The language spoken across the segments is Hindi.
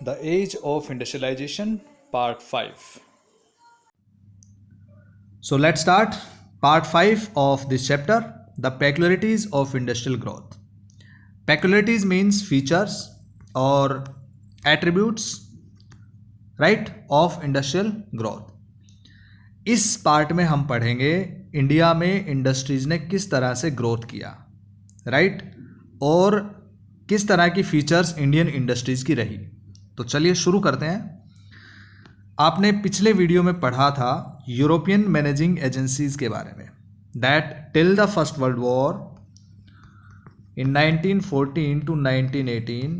The Age of Industrialization, Part 5. So let's start part 5 of this chapter, the peculiarities of industrial growth. Peculiarities means features or attributes, right, of industrial growth. इस पार्ट में हम पढ़ेंगे इंडिया में इंडस्ट्रीज ने किस तरह से ग्रोथ किया, राइट, और किस तरह की फीचर्स इंडियन इंडस्ट्रीज की रही। तो चलिए शुरू करते हैं। आपने पिछले वीडियो में पढ़ा था यूरोपियन मैनेजिंग एजेंसीज के बारे में, that till the first world war in 1914 to 1918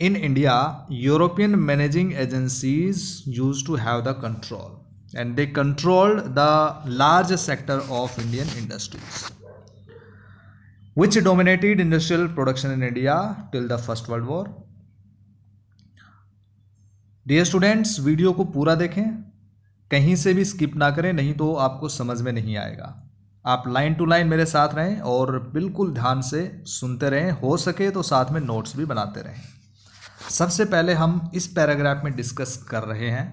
in India, European managing agencies used to have the control, and they controlled the largest sector of Indian industries, which dominated industrial production in India till the First World War. Dear students, video को पूरा देखें, कहीं से भी स्किप ना करें, नहीं तो आपको समझ में नहीं आएगा। आप लाइन टू लाइन मेरे साथ रहें और बिल्कुल ध्यान से सुनते रहें, हो सके तो साथ में नोट्स भी बनाते रहें। सबसे पहले हम इस पैराग्राफ में डिस्कस कर रहे हैं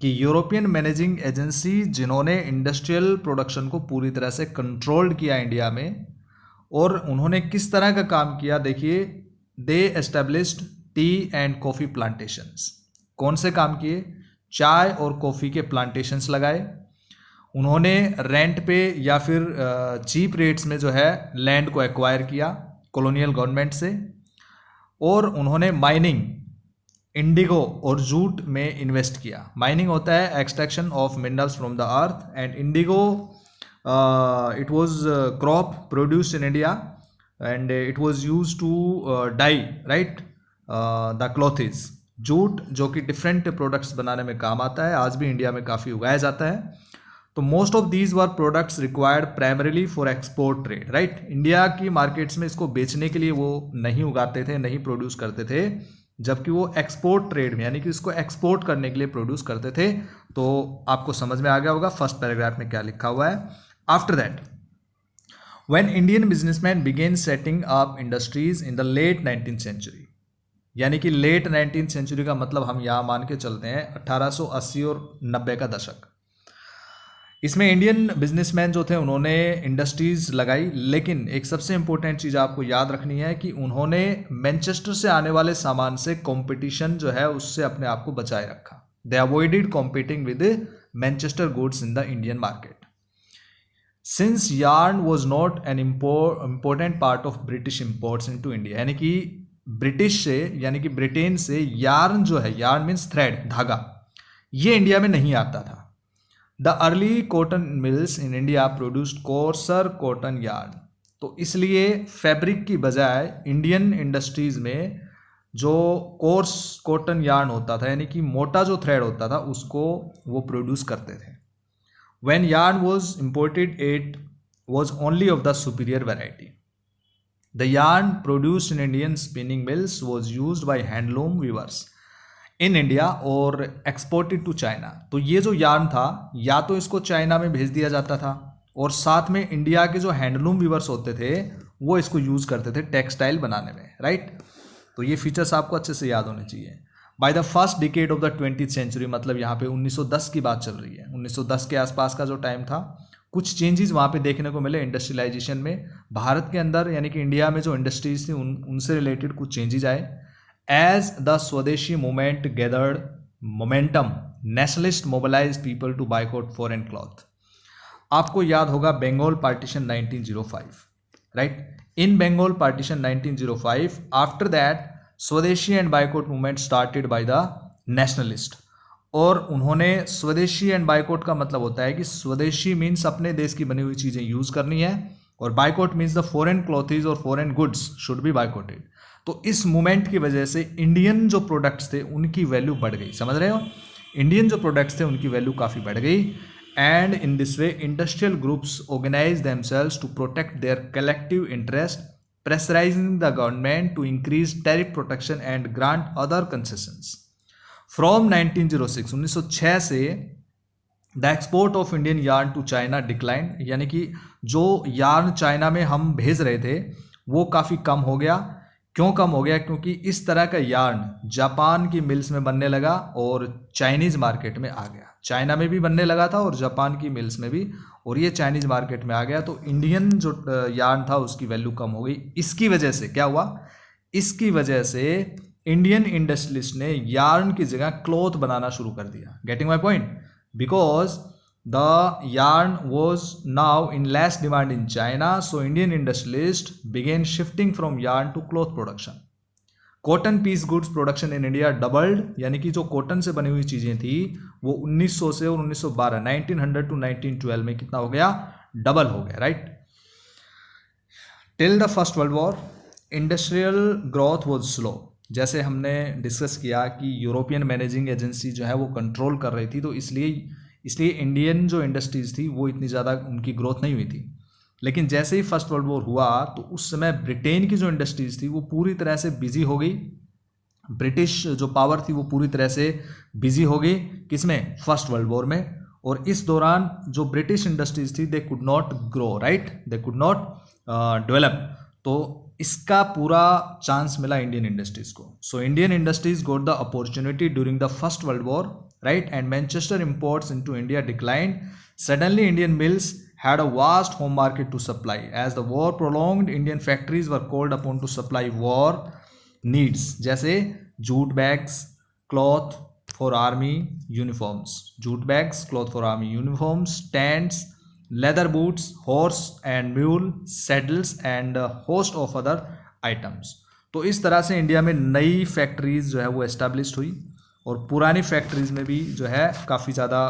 कि यूरोपियन मैनेजिंग एजेंसी जिन्होंने इंडस्ट्रियल प्रोडक्शन को पूरी तरह से कंट्रोल्ड किया इंडिया में, और उन्होंने किस तरह का काम किया, देखिए, they established tea and coffee plantations. कौन से काम किए? चाय और कॉफ़ी के प्लांटेशंस लगाए। उन्होंने रेंट पे या फिर चीप रेट्स में जो है लैंड को एक्वायर किया कॉलोनियल गवर्नमेंट से, और उन्होंने माइनिंग, इंडिगो और जूट में इन्वेस्ट किया। माइनिंग होता है extraction of minerals from the earth, and indigo it was crop produced in India and it was used to dye, right, the clothes. Jute जो कि डिफरेंट प्रोडक्ट्स बनाने में काम आता है, आज भी इंडिया में काफ़ी उगाया जाता है। तो most of these were products required primarily for export trade, right. India की मार्केट्स में इसको बेचने के लिए वो नहीं उगाते थे, नहीं प्रोड्यूस करते थे, जबकि वो एक्सपोर्ट ट्रेड में, यानी कि इसको एक्सपोर्ट करने के लिए प्रोड्यूस करते थे। तो आपको समझ में आ गया होगा फर्स्ट पैराग्राफ में क्या लिखा हुआ है। After that, when Indian businessman began setting up industries in the late 19th century, यानी कि लेट 19th सेंचुरी का मतलब हम यहाँ मान के चलते हैं 1880 और 90 का दशक। इसमें इंडियन बिजनेसमैन जो थे उन्होंने इंडस्ट्रीज लगाई, लेकिन एक सबसे इंपॉर्टेंट चीज़ आपको याद रखनी है कि उन्होंने मैनचेस्टर से आने वाले सामान से कंपटीशन जो है उससे अपने आप को बचाए रखा। They avoided competing with Manchester goods in the Indian market. Since yarn was not an important part of British imports into India, यानी कि ब्रिटिश से, यानी कि ब्रिटेन से यार्न जो है, यार्न मीन्स थ्रेड, धागा, ये इंडिया में नहीं आता था। The early cotton mills in India produced courser cotton yarn. तो इसलिए फैब्रिक की बजाय इंडियन इंडस्ट्रीज में जो कोर्स कॉटन यार्न होता था, यानी कि मोटा जो थ्रेड होता था, उसको वो प्रोड्यूस करते थे। When yarn was imported it was only of the superior variety. The yarn produced in Indian spinning mills was used by handloom weavers in India or exported to China। तो ये जो यार्न था, या तो इसको चाइना में भेज दिया जाता था, और साथ में इंडिया के जो हैंडलूम वीवर्स होते थे वो इसको यूज़ करते थे टेक्सटाइल बनाने में, राइट। तो ये फीचर्स आपको अच्छे से याद होने चाहिए। By the first decade of the 20th century, मतलब यहाँ पे 1910 की बात चल रही है, 1910 के आसपास का जो टाइम था, कुछ चेंजेस वहाँ पे देखने को मिले इंडस्ट्रियलाइजेशन में। भारत के अंदर, यानी कि इंडिया में जो इंडस्ट्रीज थी उनसे रिलेटेड कुछ चेंजेस आए। As the swadeshi movement gathered momentum, nationalist mobilized people to boycott foreign cloth. आपको याद होगा Bengal partition 1905, right. In Bengal partition 1905, after that swadeshi and boycott movement started by the nationalist. और उन्होंने स्वदेशी एंड बायकॉट का मतलब होता है कि स्वदेशी मीन्स अपने देश की बनी हुई चीज़ें यूज़ करनी है, और boycott means the foreign clothes और foreign goods should be boycotted. तो इस मूवमेंट की वजह से इंडियन जो प्रोडक्ट्स थे उनकी वैल्यू बढ़ गई, समझ रहे हो, इंडियन जो प्रोडक्ट्स थे उनकी वैल्यू काफ़ी बढ़ गई। And in this way industrial groups organise themselves to protect their collective interest, pressurising the government to increase tariff protection and grant other concessions. From 1906, 1906 से the export of Indian yarn to China decline, यानी कि जो यार्न चाइना में हम भेज रहे थे वो काफ़ी कम हो गया। क्यों कम हो गया? क्योंकि इस तरह का यार्न जापान की मिल्स में बनने लगा और चाइनीज मार्केट में आ गया। चाइना में भी बनने लगा था और जापान की मिल्स में भी, और ये चाइनीज मार्केट में आ गया, तो इंडियन जो यार्न था उसकी वैल्यू कम हो गई। इसकी वजह से क्या हुआ? इसकी वजह से इंडियन इंडस्ट्रियलिस्ट ने यार्न की जगह क्लॉथ बनाना शुरू कर दिया। Getting my point? Because the yarn was now in less demand in China, so Indian industrialists began shifting from yarn to cloth production. Cotton piece goods production in India doubled, यानी कि जो कॉटन से बनी हुई चीजें थी वो 1900 से और 1912 1900 टू 1912 में कितना हो गया? डबल हो गया, right? Till the first world war industrial growth was slow. जैसे हमने डिस्कस किया कि यूरोपियन मैनेजिंग एजेंसी जो है वो कंट्रोल कर रही थी, तो इसलिए इंडियन जो इंडस्ट्रीज थी वो इतनी ज़्यादा उनकी ग्रोथ नहीं हुई थी। लेकिन जैसे ही फर्स्ट वर्ल्ड वॉर हुआ तो उस समय ब्रिटेन की जो इंडस्ट्रीज थी वो पूरी तरह से बिजी हो गई। ब्रिटिश जो पावर थी वो पूरी तरह से बिजी हो गई किसमें? फर्स्ट वर्ल्ड वॉर में। और इस दौरान जो ब्रिटिश इंडस्ट्रीज थी they could not grow, right? They could not develop. तो इसका पूरा चांस मिला इंडियन इंडस्ट्रीज को। So Indian industries got the opportunity during the first world war, right? And Manchester imports into India declined. Suddenly Indian mills had a vast home market to supply. As the war prolonged, Indian factories were called upon to supply war needs, जैसे jute bags, cloth for army uniforms, jute bags, cloth for army uniforms, tents, leather boots, horse and mule saddles and a host of other items. तो इस तरह से इंडिया में नई फैक्ट्रीज जो है वो एस्टैब्लिश हुई और पुरानी फैक्ट्रीज में भी जो है काफ़ी ज़्यादा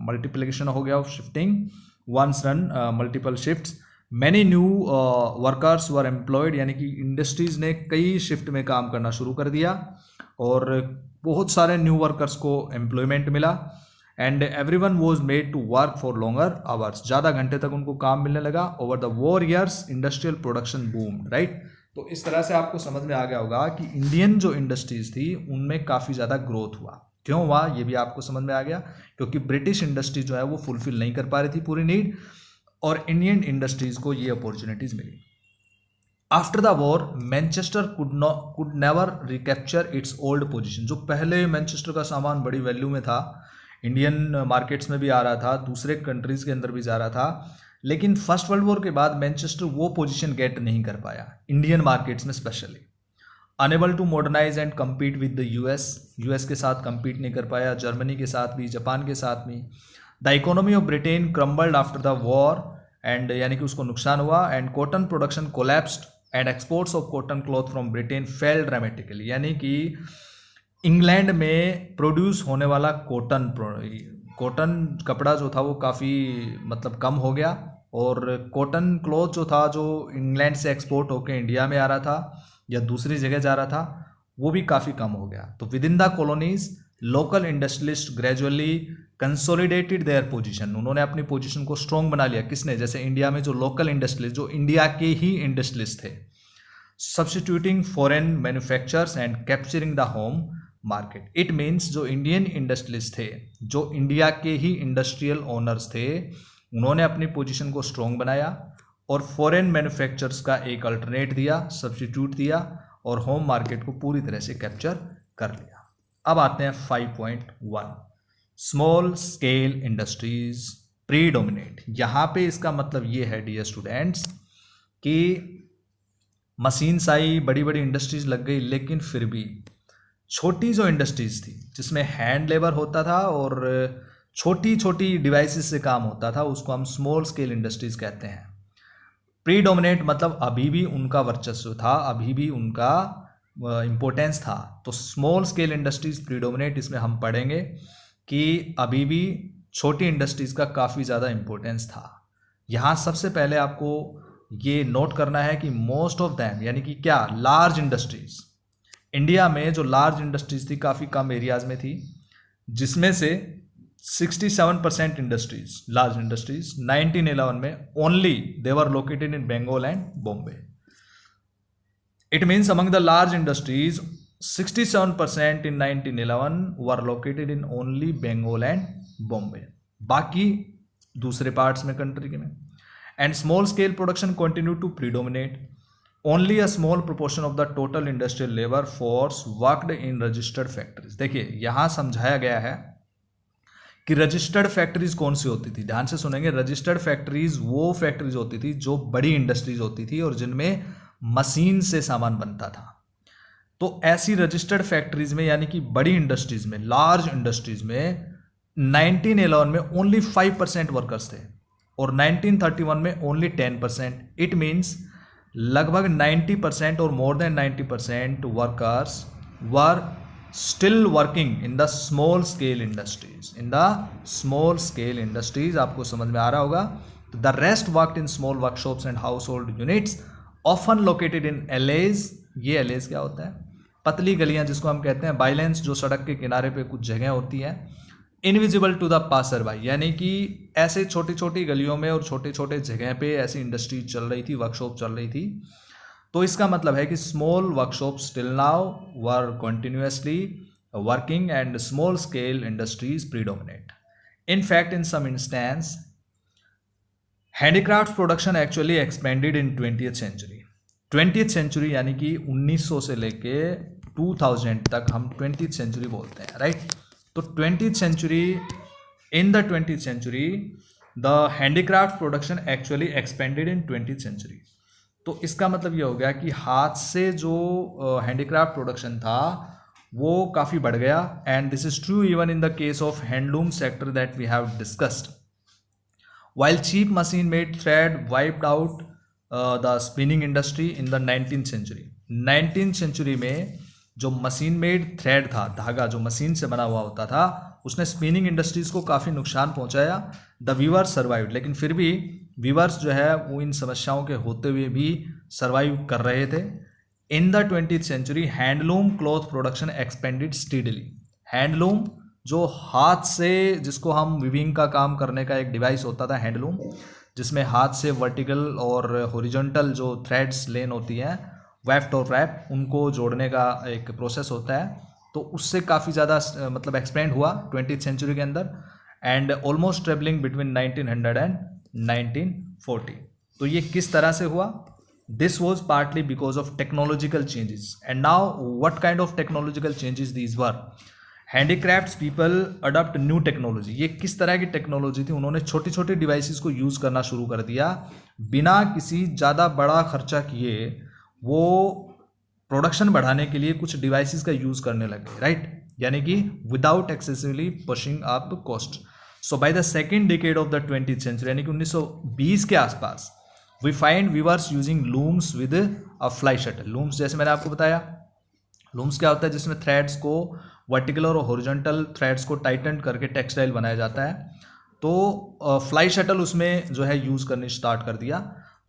मल्टीप्लिकेशन हो गया of shifting, once run multiple shifts, many new workers were employed, यानी कि इंडस्ट्रीज ने कई शिफ्ट में काम करना शुरू कर दिया और बहुत सारे न्यू वर्कर्स को एम्प्लॉयमेंट मिला। And every one was made to work for longer hours, ज़्यादा घंटे तक उनको काम मिलने लगा। Over the war years industrial production boom, right? तो इस तरह से आपको समझ में आ गया होगा कि इंडियन जो इंडस्ट्रीज थी उनमें काफ़ी ज़्यादा ग्रोथ हुआ। क्यों हुआ ये भी आपको समझ में आ गया, क्योंकि ब्रिटिश इंडस्ट्री जो है वो फुलफिल नहीं कर पा रही थी पूरी नीड और इंडियन इंडस्ट्रीज को ये अपॉर्चुनिटीज मिली। After the war Manchester could never recapture its old position. जो पहले मैनचेस्टर का सामान बड़ी वैल्यू में था, इंडियन मार्केट्स में भी आ रहा था, दूसरे कंट्रीज के अंदर भी जा रहा था, लेकिन फर्स्ट वर्ल्ड वॉर के बाद मैनचेस्टर वो पोजीशन गेट नहीं कर पाया इंडियन मार्केट्स में specially. Unable to modernise and compete with the US के साथ कम्पीट नहीं कर पाया, जर्मनी के साथ भी, जापान के साथ भी। The economy of Britain crumbled after the war and, यानी कि उसको नुकसान हुआ। And cotton production collapsed and exports of cotton cloth from Britain fail dramatically, यानी कि इंग्लैंड में प्रोड्यूस होने वाला कॉटन कपड़ा जो था वो काफ़ी मतलब कम हो गया और कॉटन क्लॉथ जो था जो इंग्लैंड से एक्सपोर्ट होकर इंडिया में आ रहा था या दूसरी जगह जा रहा था वो भी काफ़ी कम हो गया। तो with in the colonies local industrialist gradually consolidated their position, उन्होंने अपनी पोजीशन को स्ट्रॉन्ग बना लिया। किसने? जैसे इंडिया में जो लोकल इंडस्ट्रियलिस्ट, जो इंडिया के ही इंडस्ट्रियलिस्ट थे, substituting foreign manufacturers and capturing the home market. It means जो इंडियन इंडस्ट्रियलिस्ट थे, जो इंडिया के ही इंडस्ट्रियल ओनर्स थे, उन्होंने अपनी पोजीशन को स्ट्रॉन्ग बनाया और फॉरेन मैन्युफैक्चरर्स का एक अल्टरनेट दिया, सब्सटीट्यूट दिया और होम मार्केट को पूरी तरह से कैप्चर कर लिया। अब आते हैं 5.1 स्मॉल स्केल इंडस्ट्रीज प्रीडोमिनेट। यहाँ पे इसका मतलब ये है डियर स्टूडेंट्स कि मशीन्स आई, बड़ी बड़ी इंडस्ट्रीज लग गई, लेकिन फिर भी छोटी जो इंडस्ट्रीज थी जिसमें हैंड लेबर होता था और छोटी छोटी डिवाइसेस से काम होता था, उसको हम स्मॉल स्केल इंडस्ट्रीज कहते हैं। प्रीडोमिनेट मतलब अभी भी उनका वर्चस्व था, अभी भी उनका इम्पोर्टेंस था। तो स्मॉल स्केल इंडस्ट्रीज प्रीडोमिनेट, इसमें हम पढ़ेंगे कि अभी भी छोटी इंडस्ट्रीज का काफ़ी ज़्यादा इम्पोर्टेंस था। यहाँ सबसे पहले आपको ये नोट करना है कि मोस्ट ऑफ दैम, यानी कि क्या, लार्ज इंडस्ट्रीज, इंडिया में जो लार्ज इंडस्ट्रीज थी काफ़ी कम एरियाज में थी, जिसमें से 67% इंडस्ट्रीज, लार्ज इंडस्ट्रीज 1911 में only they were located in Bengal and Bombay. It means among the large industries 67% in 1911 were located in only Bengal and Bombay, बाकी दूसरे पार्ट्स में कंट्री के में। And small scale production continue to predominate. Only a small proportion of the total industrial labour force worked in registered factories. देखिए यहाँ समझाया गया है कि रजिस्टर्ड फैक्ट्रीज कौन सी होती थी, ध्यान से सुनेंगे। रजिस्टर्ड फैक्ट्रीज वो फैक्ट्रीज होती थी जो बड़ी इंडस्ट्रीज होती थी और जिनमें मशीन से सामान बनता था। तो ऐसी रजिस्टर्ड फैक्ट्रीज में यानी कि बड़ी इंडस्ट्रीज में, लार्ज इंडस्ट्रीज में 1911 में ओनली 5% वर्कर्स थे और 1931 में ओनली 10%। इट मीन्स लगभग 90% और more than 90% workers were still working in the small scale industries. In the small scale industries, आपको समझ में आ रहा होगा। The rest worked in small workshops and house hold units often located in alleged. ये एलेज क्या होता है? पतली गलियां जिसको हम कहते हैं, बाइलेंस, जो सड़क के किनारे पे कुछ जगह होती है। Invisible to the passer by, यानी कि ऐसे छोटी छोटी गलियों में और छोटे छोटे जगह पे ऐसी इंडस्ट्री चल रही थी, वर्कशॉप चल रही थी। तो इसका मतलब है कि small workshop still now were continuously working and small scale industries predominate. In fact in some instance handicraft production actually expanded in 20th century. 20th century यानी कि 1900 से लेके 2000 तक हम 20th सेंचुरी बोलते हैं, राइट। तो 20th century, in the 20th century the handicraft production actually expanded in 20th century. तो इसका मतलब ये हो गया कि हाथ से जो हैंडीक्राफ्ट प्रोडक्शन था वो काफ़ी बढ़ गया। And this is true even in the case of handloom sector that we have discussed. While cheap machine made thread wiped out the spinning industry in the 19th century। 19th century में जो मशीन मेड थ्रेड था, धागा जो मशीन से बना हुआ होता था, उसने स्पिनिंग इंडस्ट्रीज को काफ़ी नुकसान पहुंचाया। द वीवर्स सर्वाइव्ड, लेकिन फिर भी वीवर्स जो है वो इन समस्याओं के होते हुए भी सर्वाइव कर रहे थे। In the 20th century handloom cloth production expanded steadily. Handloom जो हाथ से, जिसको हम विविंग का काम करने का एक डिवाइस होता था हैंडलूम, जिसमें हाथ से वर्टिकल और हॉरिजॉन्टल जो थ्रेड्स लेन होती हैं, वेफ्ट और रैप, उनको जोड़ने का एक प्रोसेस होता है। तो उससे काफ़ी ज़्यादा मतलब एक्सपेंड हुआ 20th सेंचुरी के अंदर and almost travelling between 1900 and 1940। तो ये किस तरह से हुआ? This was partly because of technological changes. And now what kind of technological changes these were? Handicrafts people adopt new technology. ये किस तरह की टेक्नोलॉजी थी? उन्होंने छोटी छोटी डिवाइसेस को यूज़ करना शुरू कर दिया बिना किसी ज़्यादा बड़ा खर्चा किए। वो प्रोडक्शन बढ़ाने के लिए कुछ डिवाइसेस का यूज़ करने लगे, राइट, यानी कि without excessively pushing up cost. So by the second decade of the 20th century, यानी कि 1920 के आसपास, we find weavers using looms with a fly shuttle. Looms जैसे मैंने आपको बताया, लूम्स क्या होता है? जिसमें थ्रेड्स को, वर्टिकल और हॉरिजॉन्टल थ्रेड्स को टाइटन करके टेक्सटाइल बनाया जाता है। तो फ्लाई शटल उसमें जो है यूज़ करनी स्टार्ट कर दिया।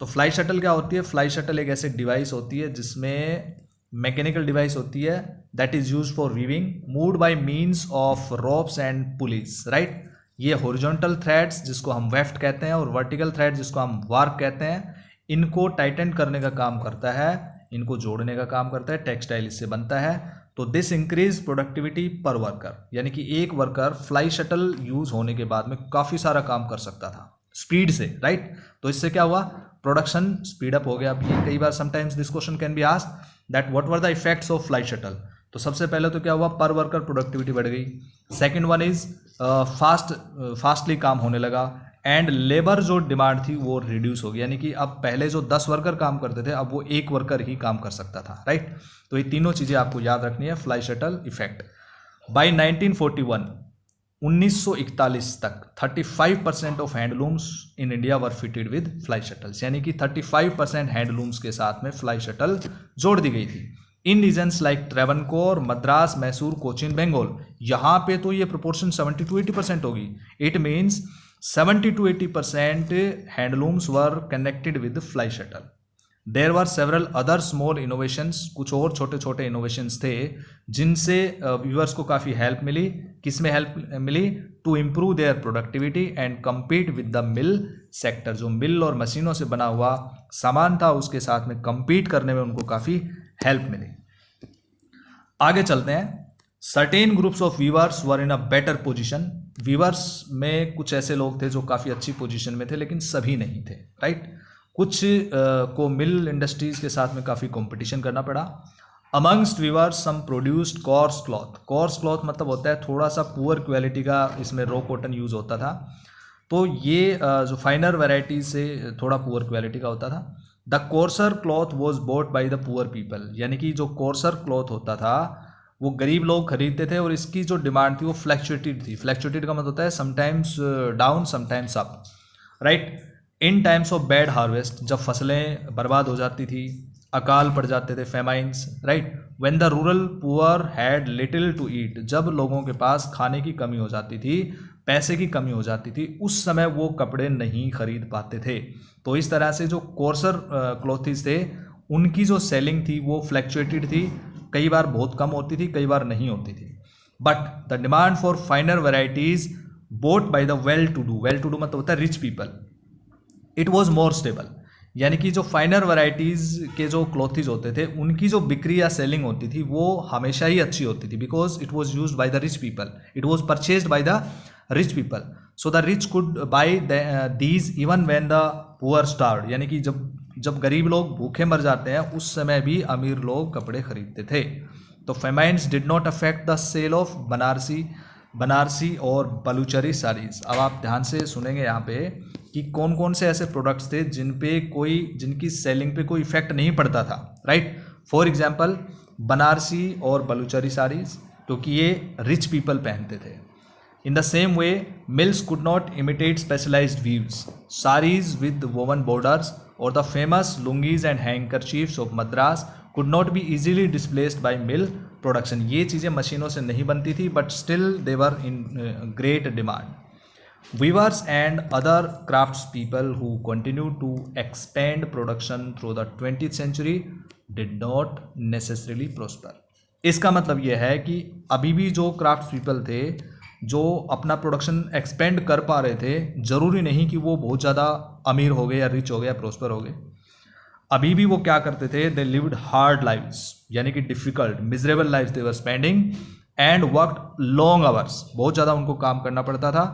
तो फ्लाई शटल क्या होती है? फ्लाई शटल एक ऐसी डिवाइस होती है जिसमें मैकेनिकल डिवाइस होती है that is use for weaving, moved by means of ropes and pulleys, right. ये हॉरिजॉन्टल थ्रेड्स जिसको हम वेफ्ट कहते हैं और वर्टिकल थ्रेड जिसको हम वार्प कहते हैं, इनको टाइटन करने का काम करता है, इनको जोड़ने का काम करता है, टेक्सटाइल इससे बनता है। तो दिस इंक्रीज प्रोडक्टिविटी पर वर्कर, यानी कि एक वर्कर फ्लाई शटल यूज होने के बाद में काफ़ी सारा काम कर सकता था स्पीड से, राइट। तो इससे क्या हुआ? प्रोडक्शन स्पीड अप हो गया। कई बार sometimes this question can be asked that what were the effects of fly shuttle. तो सबसे पहले तो क्या हुआ? पर वर्कर प्रोडक्टिविटी बढ़ गई। सेकंड वन इज फास्टली काम होने लगा एंड लेबर जो डिमांड थी वो रिड्यूस हो गई, यानी कि अब पहले जो 10 वर्कर काम करते थे अब वो एक वर्कर ही काम कर सकता था, राइट। तो ये तीनों चीज़ें आपको याद रखनी है, फ्लाई शटल इफेक्ट। बाय 1941, 1941 तक 35% of handlooms in India were fitted with fly shuttles, यानी कि 35% हैंडलूम्स के साथ में फ्लाई शटल जोड़ दी गई थी। In regions like Travancore, Madras, Mysore, Cochin, Bengal, यहाँ पे तो ये प्रोपोर्शन 70 to 80% होगी। It means 70 to 80% handlooms were connected with fly shuttle. There were several other small innovations, कुछ और छोटे छोटे इनोवेशंस थे जिनसे व्यूअर्स को काफ़ी हेल्प मिली। किस में हेल्प मिली? To improve their productivity and compete with the mill sector. जो मिल और मशीनों से बना हुआ सामान था उसके साथ में कम्पीट करने में उनको काफ़ी हेल्प मिली। आगे चलते हैं। Certain groups of weavers were in a better position. Weavers में कुछ ऐसे लोग थे जो काफ़ी अच्छी पोजीशन में थे लेकिन सभी नहीं थे, राइट। कुछ को मिल इंडस्ट्रीज़ के साथ में काफ़ी कंपटीशन करना पड़ा। Amongst weavers some produced coarse cloth. Coarse cloth मतलब होता है थोड़ा सा पुअर क्वालिटी का, इसमें रॉ कॉटन यूज़ होता था, तो ये जो फाइनर वैरायटी से थोड़ा पुअर क्वालिटी का होता था। The courser cloth was boat by the poor people, यानी कि जो कोर्सर क्लॉथ होता था वो गरीब लोग खरीदते थे और इसकी जो डिमांड थी वो फ्लैक्चुएटेड थी। फ्लैक्चुएटेड का मतलब होता है sometimes down sometimes up, right. In times of bad harvest, जब फसलें बर्बाद हो जाती थी, अकाल पड़ जाते थे, famines, right. When the rural poor had little to eat, जब लोगों के पास खाने की कमी हो जाती थी, पैसे की कमी हो जाती थी, उस समय वो कपड़े नहीं खरीद पाते थे। तो इस तरह से जो कोर्सर क्लॉथीज थे उनकी जो सेलिंग थी वो फ्लैक्चुएटेड थी, कई बार बहुत कम होती थी, कई बार नहीं होती थी। But the demand for finer varieties bought by the well to do मतलब होता है rich people, it was more stable, यानी कि जो फाइनर वैरायटीज़ के जो क्लॉथीज होते थे उनकी जो बिक्री या सेलिंग होती थी वो हमेशा ही अच्छी होती थी, because it was use by the rich people, it was purchased by the rich people, so the rich could bye these even when the poor starved, यानी कि जब गरीब लोग भूखे मर जाते हैं उस समय भी अमीर लोग कपड़े खरीदते थे। तो famines did not affect the sale of Banarasi और बलूचरी साड़ीज। अब आप ध्यान से सुनेंगे यहाँ पे कि कौन कौन से ऐसे प्रोडक्ट्स थे जिनकी सेलिंग पे कोई इफेक्ट नहीं पड़ता था, राइट। फॉर एग्जांपल बनारसी और बलूचरी साड़ीज, क्योंकि ये रिच पीपल पहनते थे। In the same way mills could not imitate specialised weaves, saris with woven borders और the famous lungis and handkerchiefs of Madras could not be easily displaced by mill production. ये चीज़ें मशीनों से नहीं बनती थी, but still they were in great demand. Weavers and other crafts people who continue to expand production through the 20th century did not necessarily prosper. इसका मतलब यह है कि अभी भी जो क्राफ्ट पीपल थे जो अपना प्रोडक्शन एक्सपेंड कर पा रहे थे, ज़रूरी नहीं कि वो बहुत ज़्यादा अमीर हो गए या रिच हो गए या प्रोस्पर हो गए। अभी भी वो क्या करते थे, दे लिव्ड हार्ड लाइव्स, यानी कि difficult miserable lives they were spending and worked long hours, बहुत ज़्यादा उनको काम करना पड़ता था।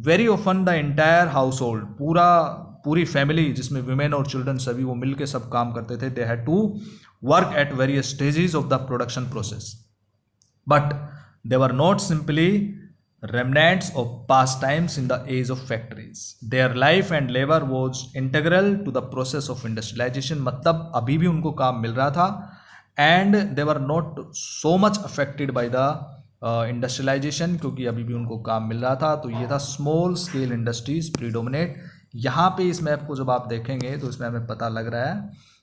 Very often the entire household, पूरी फैमिली जिसमें विमेन और चिल्ड्रन सभी वो मिल के सब काम करते थे। They had to work at various stages of the production process, but they were not simply remnants of past times in the age of factories. Their life and labor was integral to the process of industrialization. मतलब अभी भी उनको काम मिल रहा था and they were not so much affected by the industrialization, क्योंकि अभी भी उनको काम मिल रहा था। तो ये था स्मॉल स्केल इंडस्ट्रीज प्रीडोमिनेट। यहाँ पे इस मैप को जब आप देखेंगे तो इसमें हमें पता लग रहा है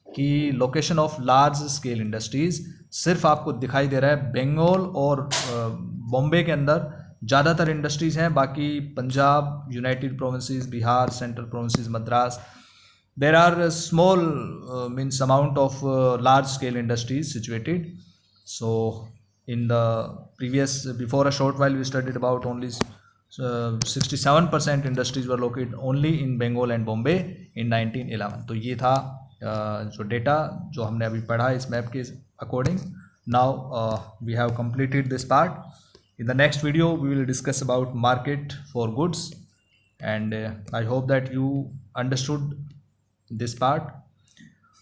कि location of large scale industries सिर्फ आपको दिखाई दे रहा है बंगाल और बॉम्बे के अंदर ज़्यादातर इंडस्ट्रीज़ हैं, बाकी Punjab, United Provinces, Bihar, Central Provinces, Madras, there are small means amount of large scale industries situated. So in the previous, before a short while we studied about only 67% industries were located only in Bengal and Bombay in 1911. तो ये था जो डेटा जो हमने अभी पढ़ा इस मैप के according. Now we have completed this part. In the next video we will discuss about market for goods, and I hope that you understood this part.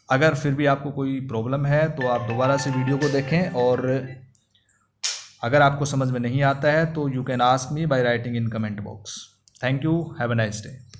अगर फिर भी आपको कोई प्रॉब्लम है तो आप दोबारा से वीडियो को देखें, और अगर आपको समझ में नहीं आता है तो you can ask me by writing in comment box. Thank you. Have a nice day.